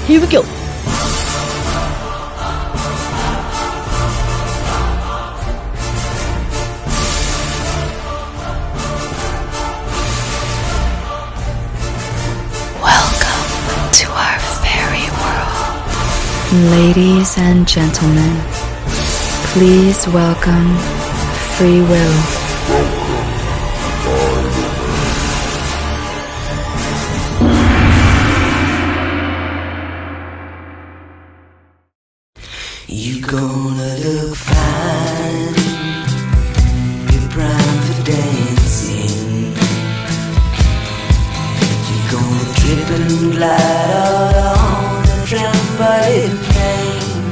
Here we go. Welcome to our fairy world. Ladies and gentlemen, please welcome Free Will. You gonna look fine, you're primed for dancing. You're gonna trip and glide out on the trampoline plane.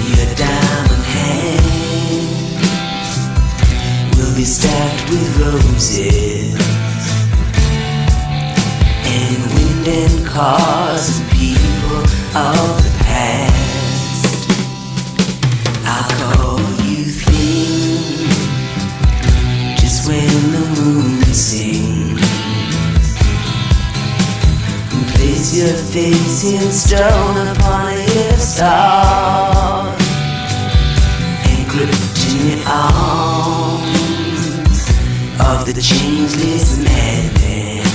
Your diamond hands will be stacked with roses, and wind and cars and people of the past. I'll call you thin just when the moon sings. Place your face in stone upon a star, and gripped in your arms of the changeless madman.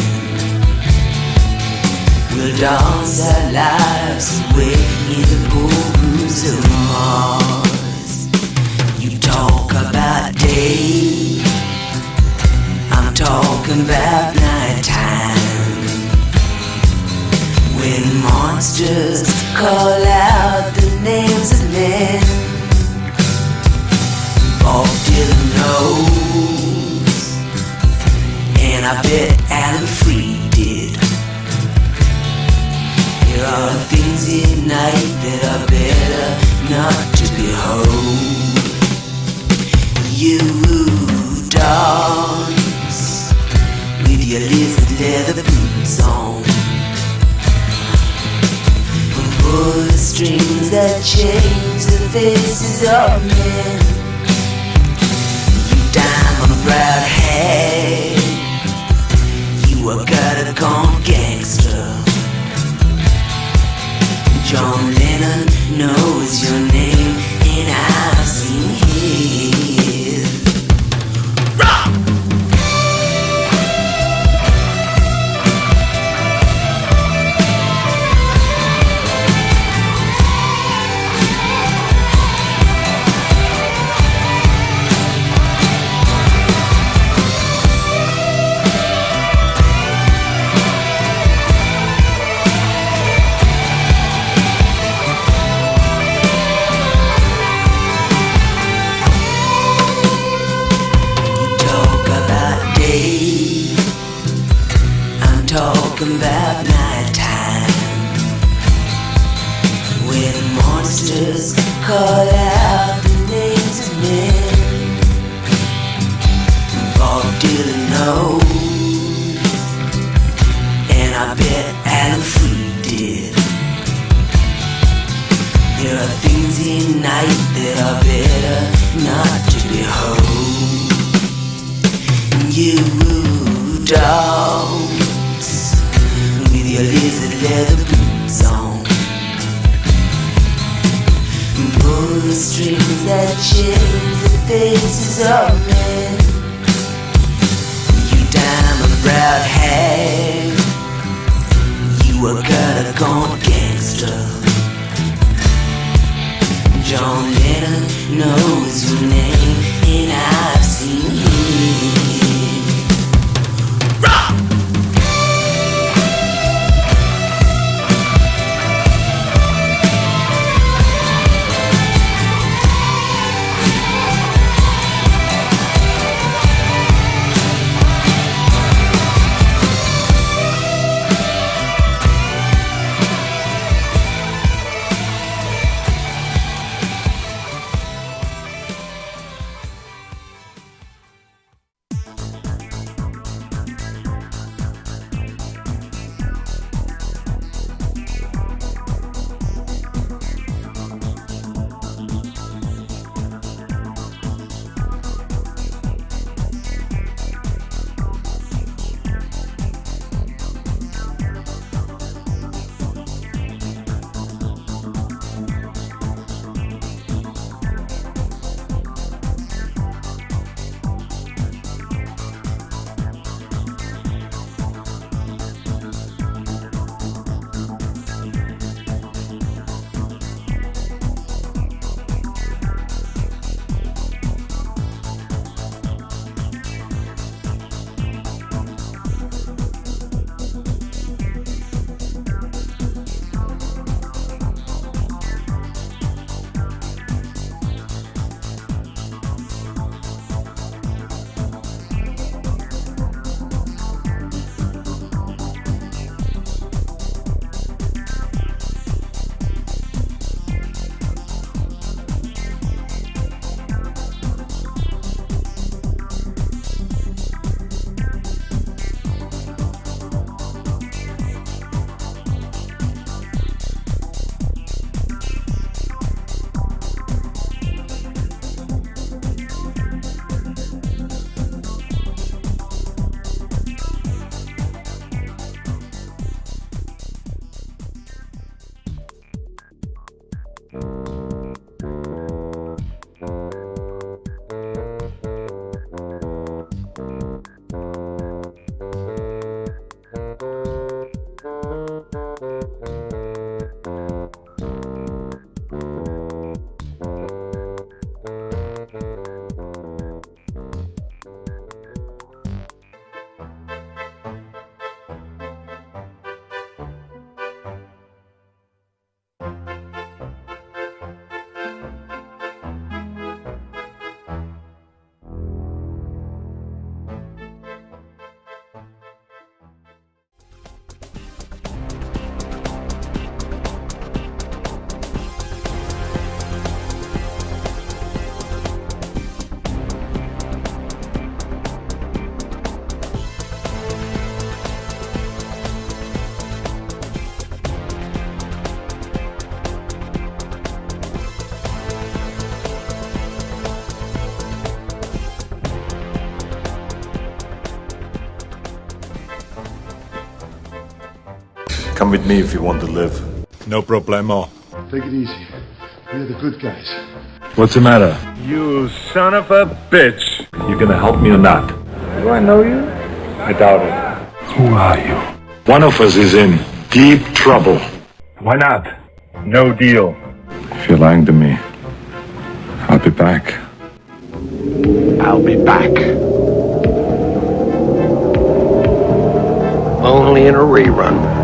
We'll dance our lives away in the ballrooms of Mars. You talk about day, I'm talking about nighttime, when monsters call out the names of men. Bob Dylan knows, and I bet Alan Freed did. There are things in night that are better not to behold. You dance with your lizard leather boots on, and pull the strings that change the faces of men. You diamond-browed hag, you a gutter-gone gangster. John Lennon knows your name, and I've seen his. Rock! Talking about nighttime, when monsters call out the names of men. Bob Dylan knows, and I bet Alan Freed did. There are things in night that are better not to behold. You dance with your lizard leather boots on, pull the strings that change the faces of men. You diamond-browed hag, you a gutter-gone gangster. John Lennon knows your name, and I've seen him. Rock! with me if you want to live. No problemo. Take it easy. We're the good guys. What's the matter? You son of a bitch! You gonna help me or not? Do I know you? I doubt it. Who are you? One of us is in deep trouble. Why not? No deal. If you're lying to me, I'll be back. I'll be back. Only in a rerun.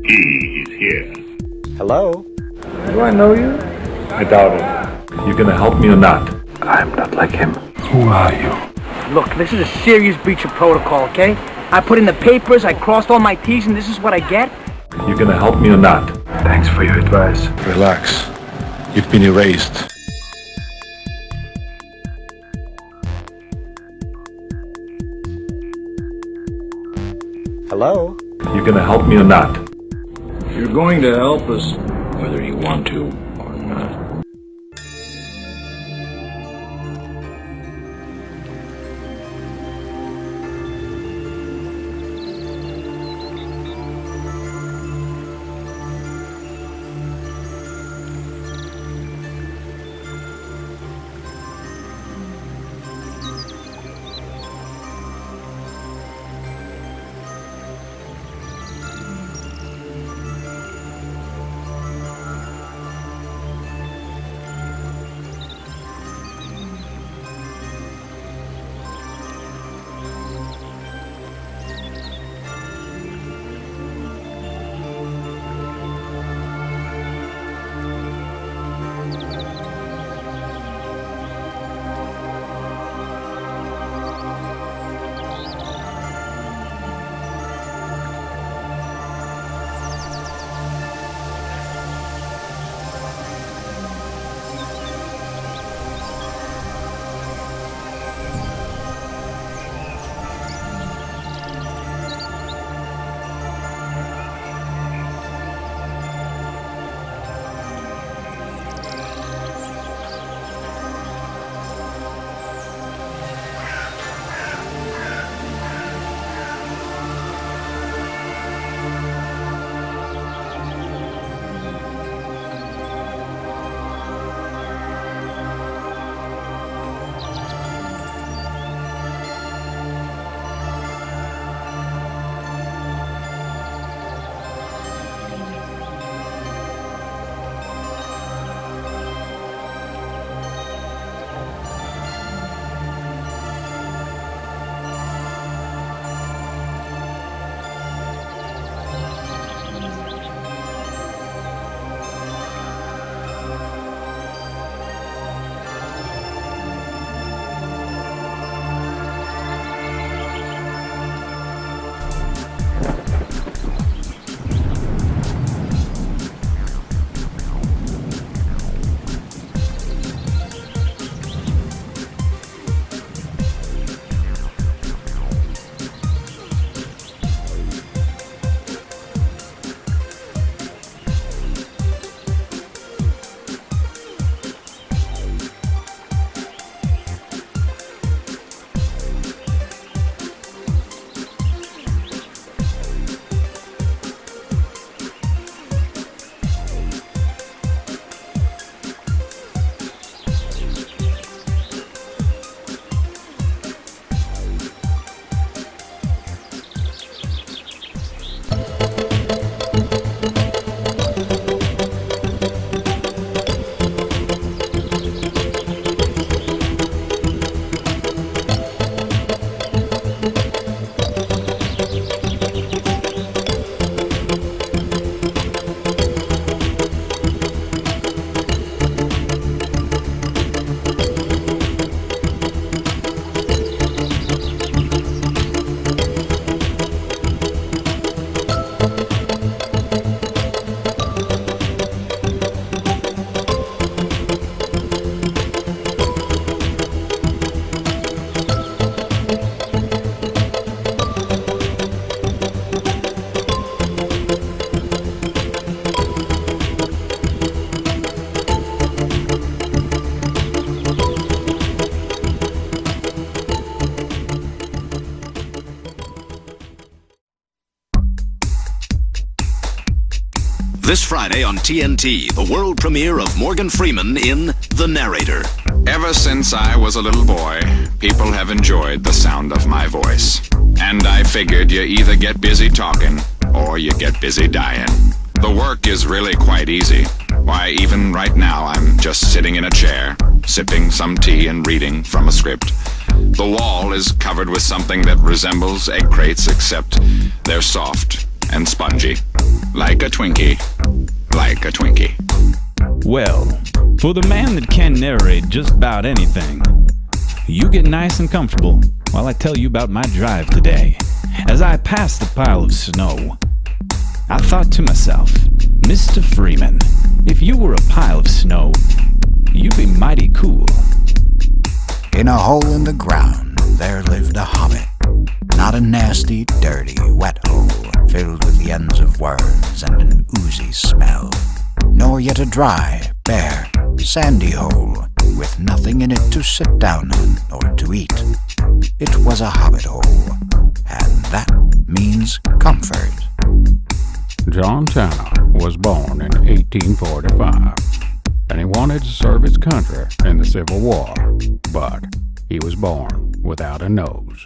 He's here. Hello? Do I know you? I doubt it. You gonna help me or not? I'm not like him. Who are you? Look, this is a serious breach of protocol, okay? I put in the papers, I crossed all my T's, and this is what I get? You gonna help me or not? Thanks for your advice. Relax. You've been erased. Hello? You gonna help me or not? You're going to help us, whether you want to or not. This Friday on TNT, the world premiere of Morgan Freeman in The Narrator. Ever since I was a little boy, people have enjoyed the sound of my voice. And I figured you either get busy talking or you get busy dying. The work is really quite easy. Why, even right now, I'm just sitting in a chair, sipping some tea and reading from a script. The wall is covered with something that resembles egg crates, except they're soft and spongy. Like a Twinkie. Like a Twinkie. Well, for the man that can narrate just about anything, you get nice and comfortable while I tell you about my drive today. As I passed the pile of snow, I thought to myself, Mr. Freeman, if you were a pile of snow, you'd be mighty cool. In a hole in the ground there lived a hobbit. Not a nasty, dirty, wet hole filled with the ends of worms and an oozy smell, nor yet a dry, bare, sandy hole with nothing in it to sit down on or to eat. It was a hobbit hole, and that means comfort. John Tanner was born in 1845, and he wanted to serve his country in the Civil War, but he was born without a nose.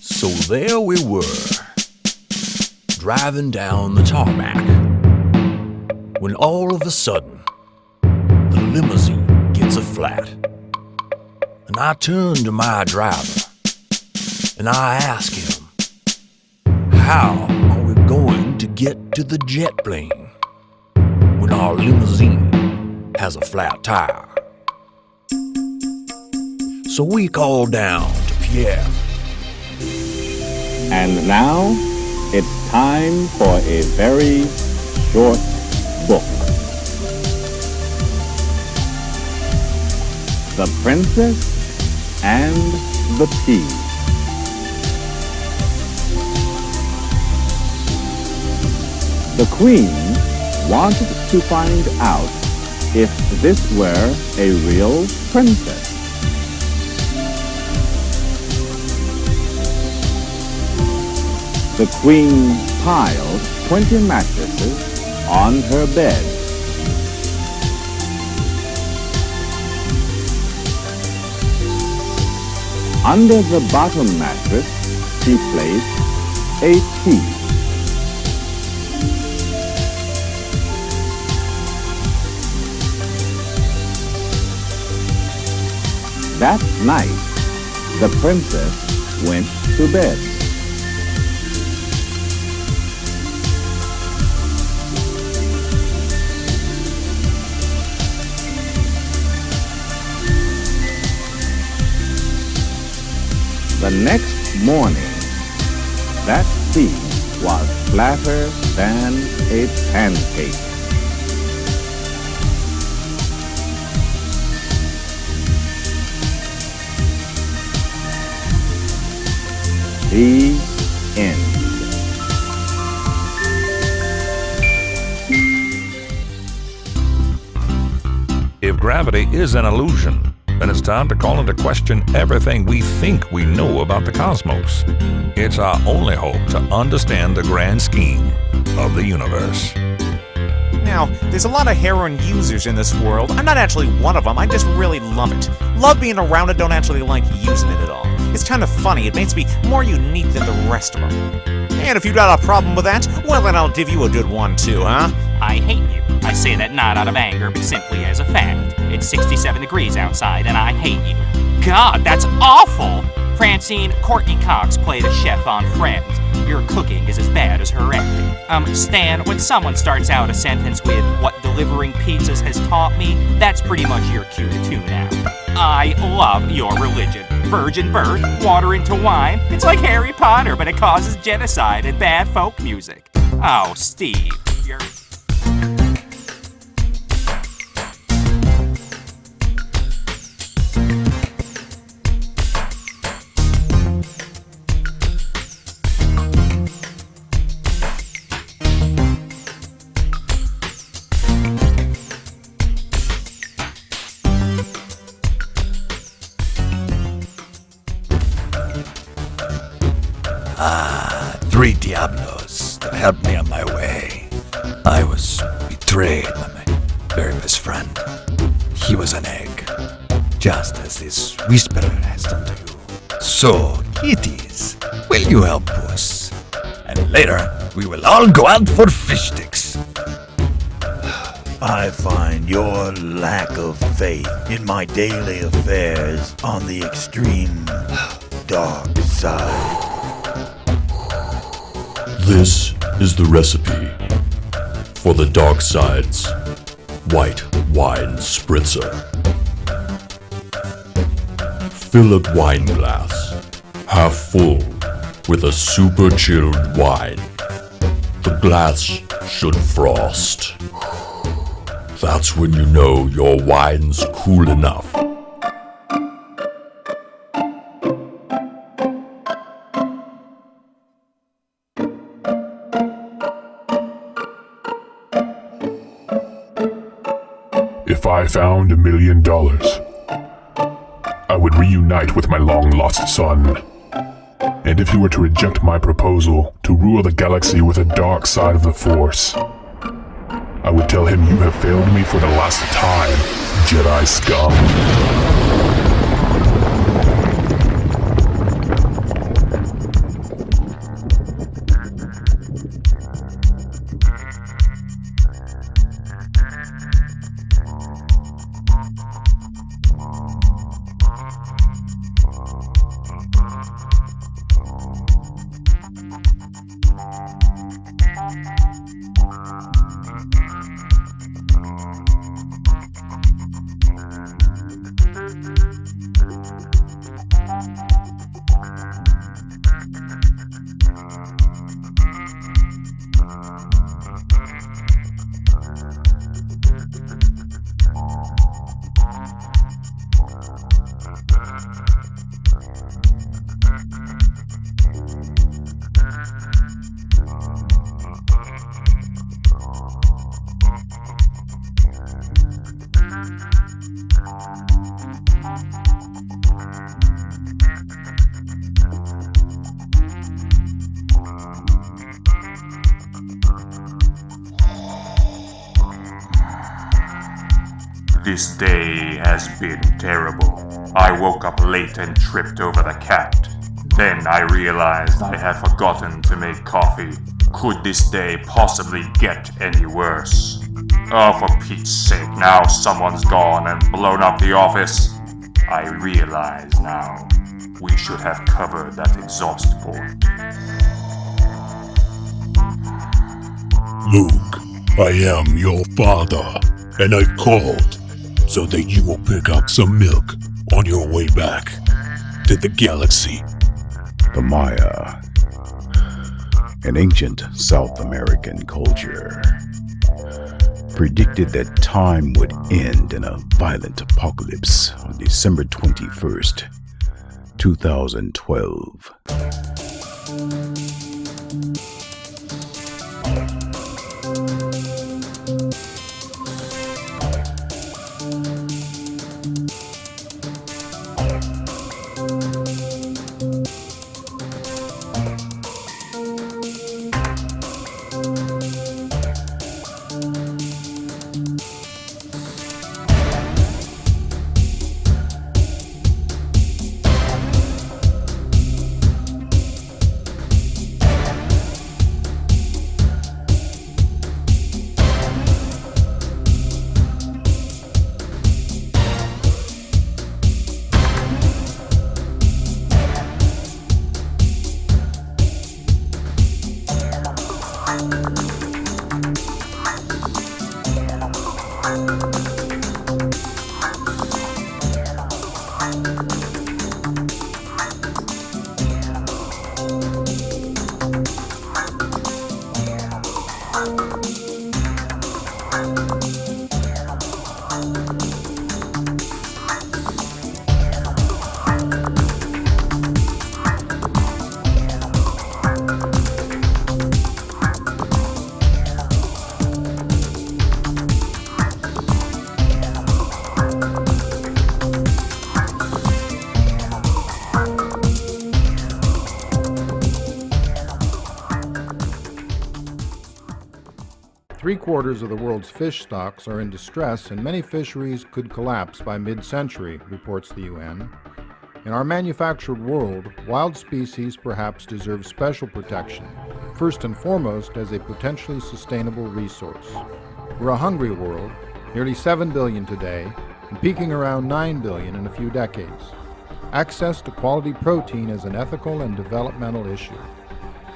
So there we were, driving down the tarmac, when all of a sudden, the limousine gets a flat. And I turn to my driver, and I ask him, how are we going to get to the jet plane when our limousine has a flat tire? So we call down to Pierre. And now, it's time for a very short book. The Princess and the Pea. The Queen wanted to find out if this were a real princess. The Queen piled 20 mattresses on her bed. Under the bottom mattress, she placed a tea. That night, the princess went to bed. The next morning, that tea was flatter than a pancake. The end. If gravity is an illusion, then it's time to call into question everything we think we know about the cosmos. It's our only hope to understand the grand scheme of the universe. Now, there's a lot of heroin users in this world. I'm not actually one of them, I just really love it. Love being around it, don't actually like using it at all. It's kind of funny, it makes me more unique than the rest of them. And if you've got a problem with that, well then I'll give you a good one too, huh? I hate you. I say that not out of anger, but simply as a fact. It's 67 degrees outside, and I hate you. God, that's awful! Francine, Courtney Cox played a chef on Friends. Your cooking is as bad as her acting. Stan, when someone starts out a sentence with, "What delivering pizzas has taught me," that's pretty much your cue to tune out. I love your religion. Virgin birth, water into wine. It's like Harry Potter, but it causes genocide and bad folk music. Oh, Steve, you're... Three Diablos to help me on my way. I was betrayed by my very best friend. He was an egg, just as this whisperer has done to you. So, kitties, will you help us? And later, we will all go out for fish sticks. I find your lack of faith in my daily affairs on the extreme dark side. This is the recipe for the Dark Side's White Wine Spritzer. Fill a wine glass half full with a super chilled wine. The glass should frost. That's when you know your wine's cool enough. If I found $1 million, I would reunite with my long-lost son. And if he were to reject my proposal to rule the galaxy with a dark side of the Force, I would tell him, you have failed me for the last time, Jedi scum. This day has been terrible. I woke up late and tripped over the cat. Then I realized I had forgotten to make coffee. Could this day possibly get any worse? Oh, for Pete's sake, now someone's gone and blown up the office. I realize now, we should have covered that exhaust port. Luke, I am your father, and I've called so that you will pick up some milk on your way back to the galaxy. The Maya, an ancient South American culture, predicted that time would end in a violent apocalypse on December 21st, 2012. 3/4 of the world's fish stocks are in distress and many fisheries could collapse by mid-century, reports the UN. In our manufactured world, wild species perhaps deserve special protection, first and foremost as a potentially sustainable resource. We're a hungry world, nearly 7 billion today, and peaking around 9 billion in a few decades. Access to quality protein is an ethical and developmental issue.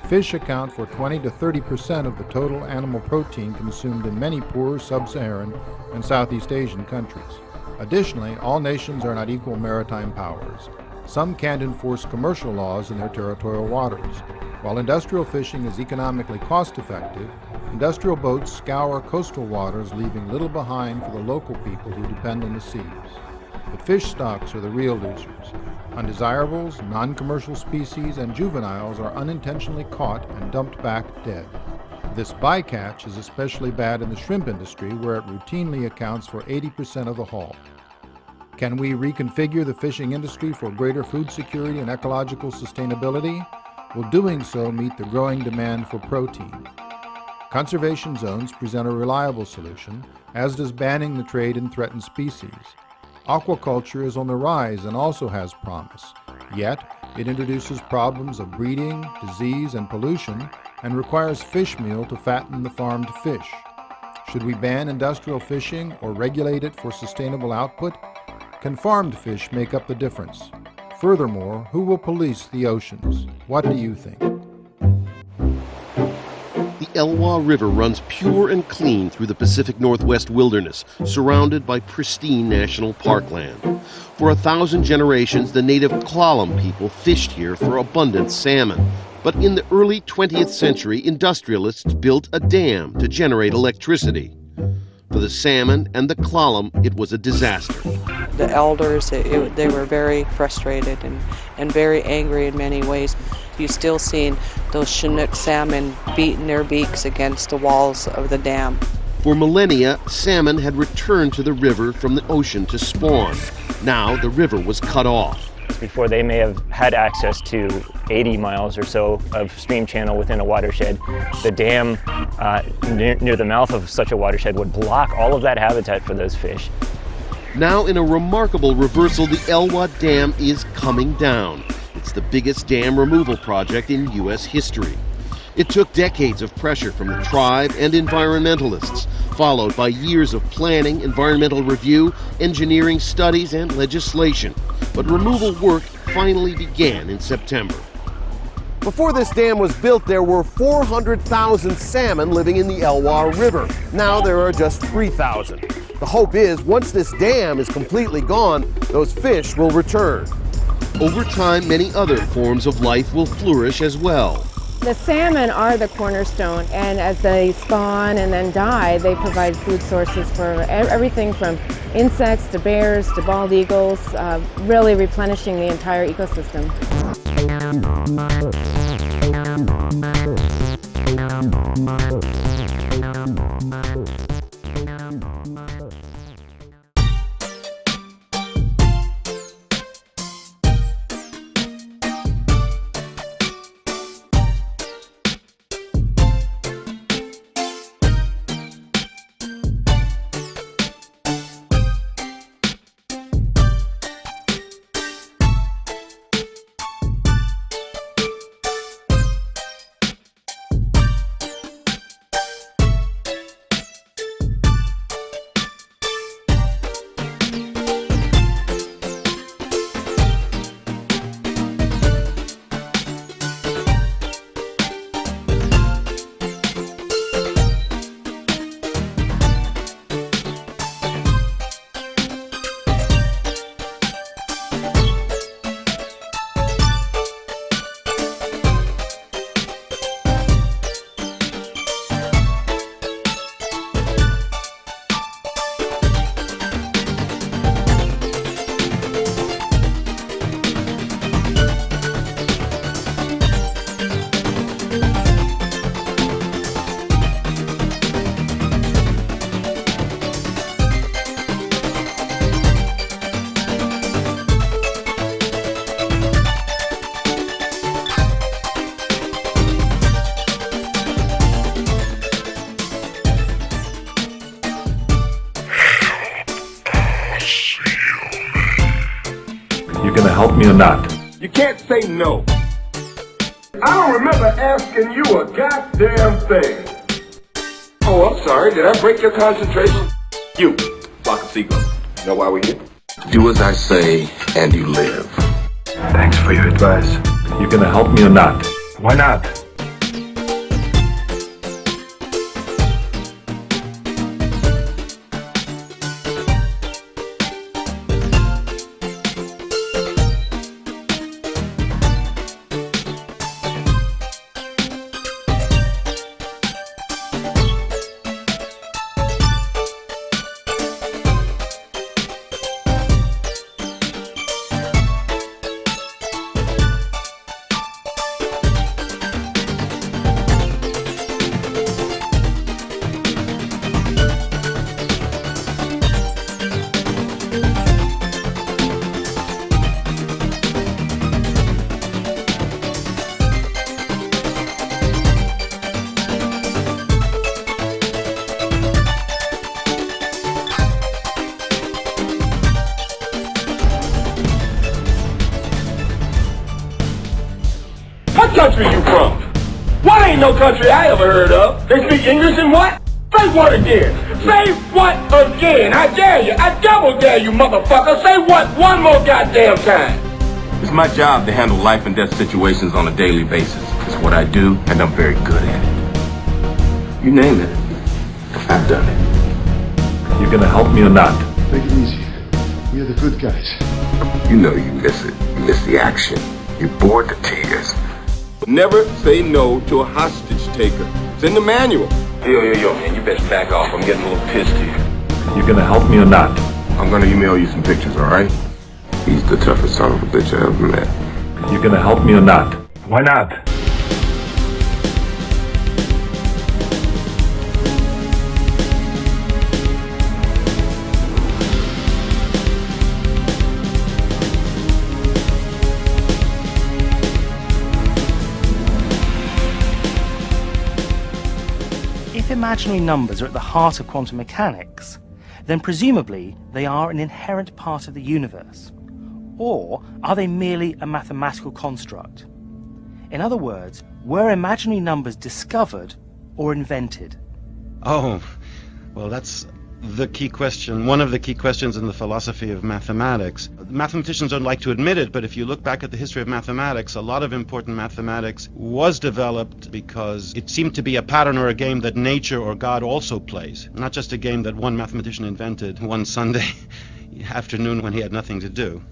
Fish account for 20 to 30% of the total animal protein consumed in many poor sub-Saharan and Southeast Asian countries. Additionally, all nations are not equal maritime powers. Some can't enforce commercial laws in their territorial waters. While industrial fishing is economically cost-effective, industrial boats scour coastal waters, leaving little behind for the local people who depend on the seas. But fish stocks are the real losers. Undesirables, non-commercial species, and juveniles are unintentionally caught and dumped back dead. This bycatch is especially bad in the shrimp industry, where it routinely accounts for 80% of the haul. Can we reconfigure the fishing industry for greater food security and ecological sustainability? Will doing so meet the growing demand for protein? Conservation zones present a reliable solution, as does banning the trade in threatened species. Aquaculture is on the rise and also has promise, yet it introduces problems of breeding, disease, and pollution, and requires fish meal to fatten the farmed fish. Should we ban industrial fishing or regulate it for sustainable output? Can farmed fish make up the difference? Furthermore, who will police the oceans? What do you think? The Elwha River runs pure and clean through the Pacific Northwest wilderness, surrounded by pristine national parkland. For 1,000 generations, the native Klallam people fished here for abundant salmon. But in the early 20th century, industrialists built a dam to generate electricity. For the salmon and the Klallam, it was a disaster. The elders, they were very frustrated and very angry in many ways. You still seen those Chinook salmon beating their beaks against the walls of the dam. For millennia, salmon had returned to the river from the ocean to spawn. Now the river was cut off. Before, they may have had access to 80 miles or so of stream channel within a watershed. The dam near the mouth of such a watershed would block all of that habitat for those fish. Now, in a remarkable reversal, the Elwha Dam is coming down. It's the biggest dam removal project in U.S. history. It took decades of pressure from the tribe and environmentalists, followed by years of planning, environmental review, engineering studies, and legislation. But removal work finally began in September. Before this dam was built, there were 400,000 salmon living in the Elwha River. Now there are just 3,000. The hope is, once this dam is completely gone, those fish will return. Over time, many other forms of life will flourish as well. The salmon are the cornerstone, and as they spawn and then die, they provide food sources for everything from insects to bears to bald eagles, really replenishing the entire ecosystem. help me or not? You can't say no. I don't remember asking you a goddamn thing. Oh, I'm sorry. Did I break your concentration? You, flock of seagulls. Know why we're here? Do as I say, and you live. Thanks for your advice. You gonna help me or not? Why not? What country you from? What ain't no country I ever heard of? They speak English and what? Say what again? Say what again? I dare you. I double dare you, motherfucker. Say what one more goddamn time. It's my job to handle life and death situations on a daily basis. It's what I do, and I'm very good at it. You name it, I've done it. You gonna help me or not? Take it easy. We are the good guys. You know you miss it. You miss the action. You bored the tears. Never say no to a hostage taker. It's in the manual. Yo, man, you best back off. I'm getting a little pissed here. You gonna help me or not? I'm gonna email you some pictures, alright? He's the toughest son of a bitch I ever met. You gonna help me or not? Why not? If imaginary numbers are at the heart of quantum mechanics, then presumably they are an inherent part of the universe. Or are they merely a mathematical construct? In other words, were imaginary numbers discovered or invented? Oh, well, that's the key question, one of the key questions in the philosophy of mathematics. Mathematicians don't like to admit it, but if you look back at the history of mathematics, a lot of important mathematics was developed because it seemed to be a pattern or a game that nature or God also plays, not just a game that one mathematician invented one Sunday afternoon when he had nothing to do.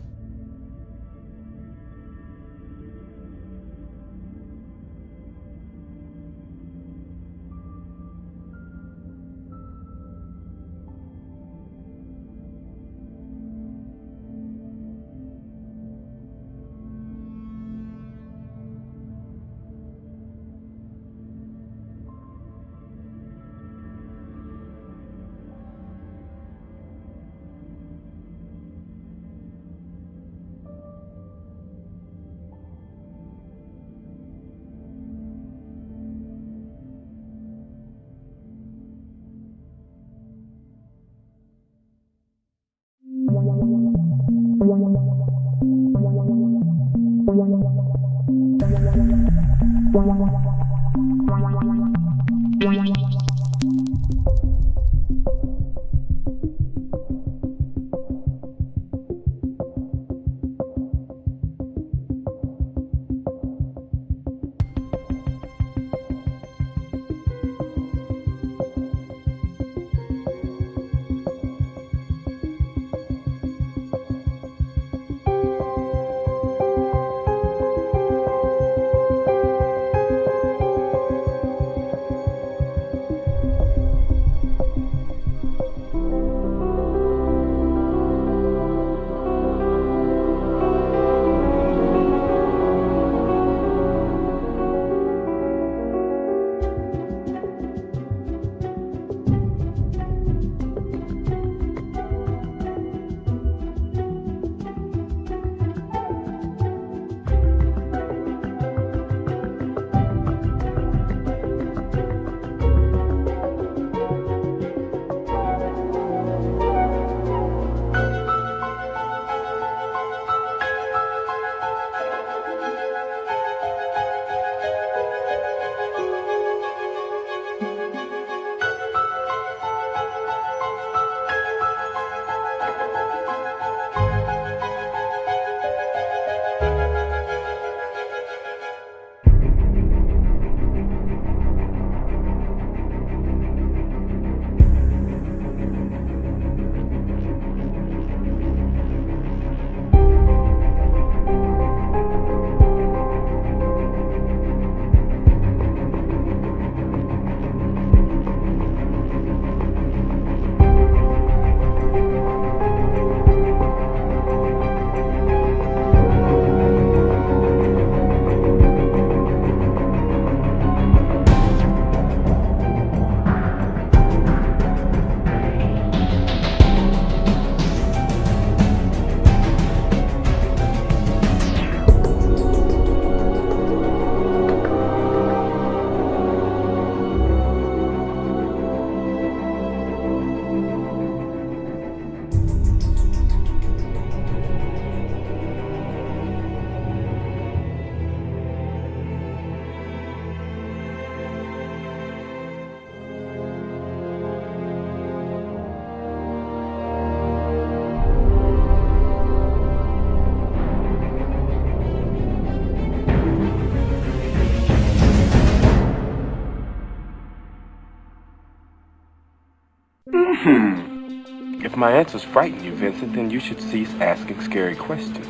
If my answers frighten you, Vincent, then you should cease asking scary questions.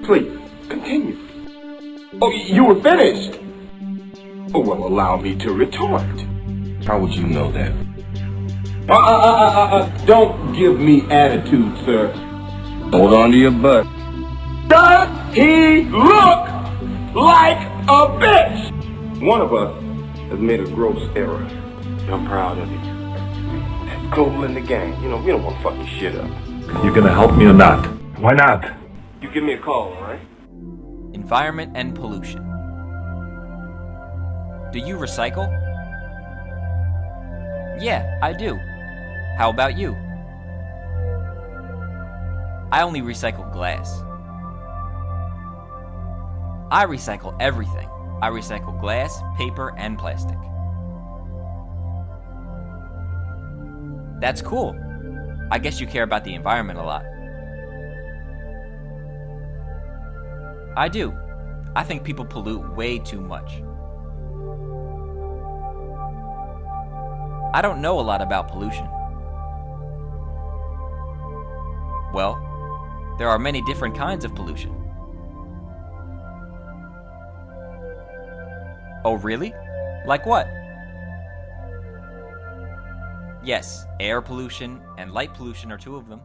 Please, continue. Oh, you were finished! Oh, well, allow me to retort. How would you know that? Don't give me attitude, sir. Hold on to your butt. Does he look like a bitch? One of us has made a gross error. I'm proud of you. That's cool in the gang. You know, we don't want to fuck your shit up. You gonna help me or not? Why not? You give me a call, all right? Environment and pollution. Do you recycle? Yeah, I do. How about you? I only recycle glass. I recycle everything. I recycle glass, paper, and plastic. That's cool. I guess you care about the environment a lot. I do. I think people pollute way too much. I don't know a lot about pollution. Well, there are many different kinds of pollution. Oh, really? Like what? Yes, air pollution and light pollution are two of them.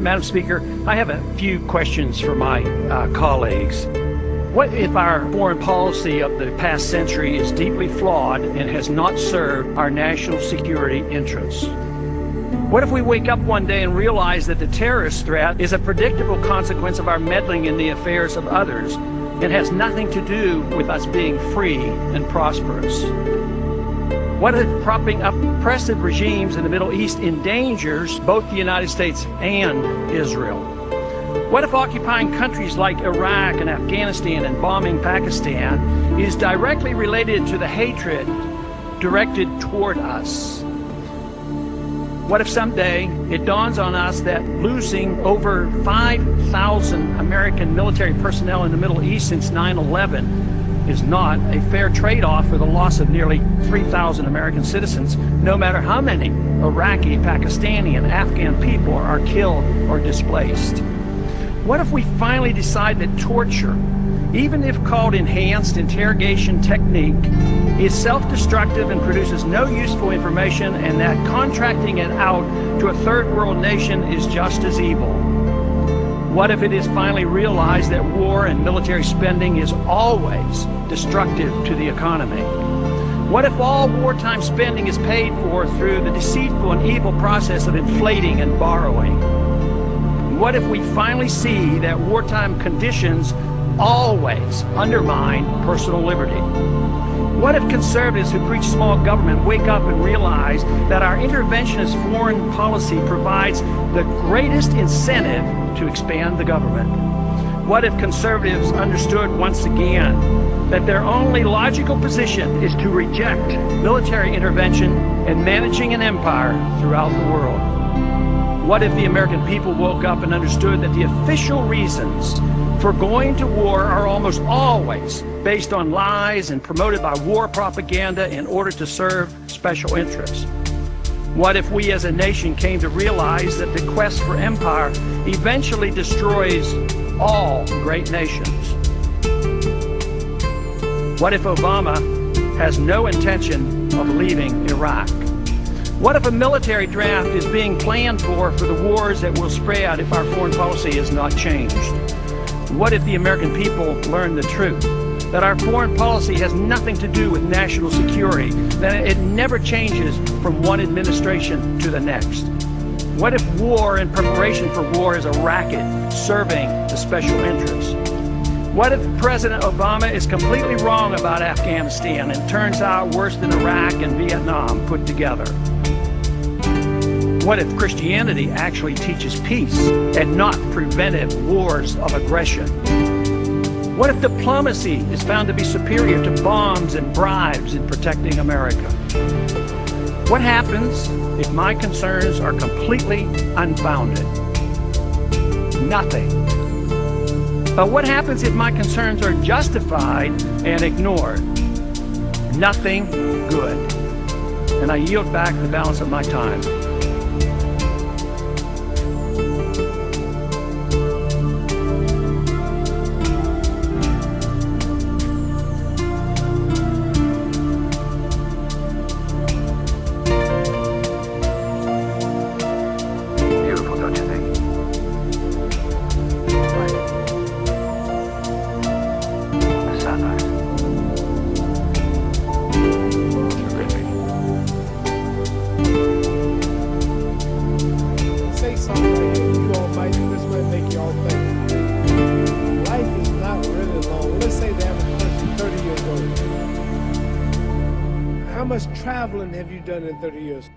Madam Speaker, I have a few questions for my colleagues. What if our foreign policy of the past century is deeply flawed and has not served our national security interests? What if we wake up one day and realize that the terrorist threat is a predictable consequence of our meddling in the affairs of others and has nothing to do with us being free and prosperous? What if propping up oppressive regimes in the Middle East endangers both the United States and Israel? What if occupying countries like Iraq and Afghanistan and bombing Pakistan is directly related to the hatred directed toward us? What if someday it dawns on us that losing over 5,000 American military personnel in the Middle East since 9/11 is not a fair trade-off for the loss of nearly 3,000 American citizens, no matter how many Iraqi, Pakistani, and Afghan people are killed or displaced? What if we finally decide that torture, even if called enhanced interrogation technique, is self-destructive and produces no useful information, and that contracting it out to a third world nation is just as evil? What if it is finally realized that war and military spending is always destructive to the economy? What if all wartime spending is paid for through the deceitful and evil process of inflating and borrowing? What if we finally see that wartime conditions always undermine personal liberty? What if conservatives who preach small government wake up and realize that our interventionist foreign policy provides the greatest incentive to expand the government? What if conservatives understood once again that their only logical position is to reject military intervention and managing an empire throughout the world? What if the American people woke up and understood that the official reasons for going to war are almost always based on lies and promoted by war propaganda in order to serve special interests? What if we as a nation came to realize that the quest for empire eventually destroys all great nations? What if Obama has no intention of leaving Iraq? What if a military draft is being planned for the wars that will spread if our foreign policy is not changed? What if the American people learn the truth, that our foreign policy has nothing to do with national security, that it never changes from one administration to the next? What if war and preparation for war is a racket serving the special interests? What if President Obama is completely wrong about Afghanistan and turns out worse than Iraq and Vietnam put together? What if Christianity actually teaches peace and not preventive wars of aggression? What if diplomacy is found to be superior to bombs and bribes in protecting America? What happens if my concerns are completely unfounded? Nothing. But what happens if my concerns are justified and ignored? Nothing good. And I yield back the balance of my time. How much traveling have you done in 30 years?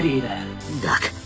Alrighty then, Duck.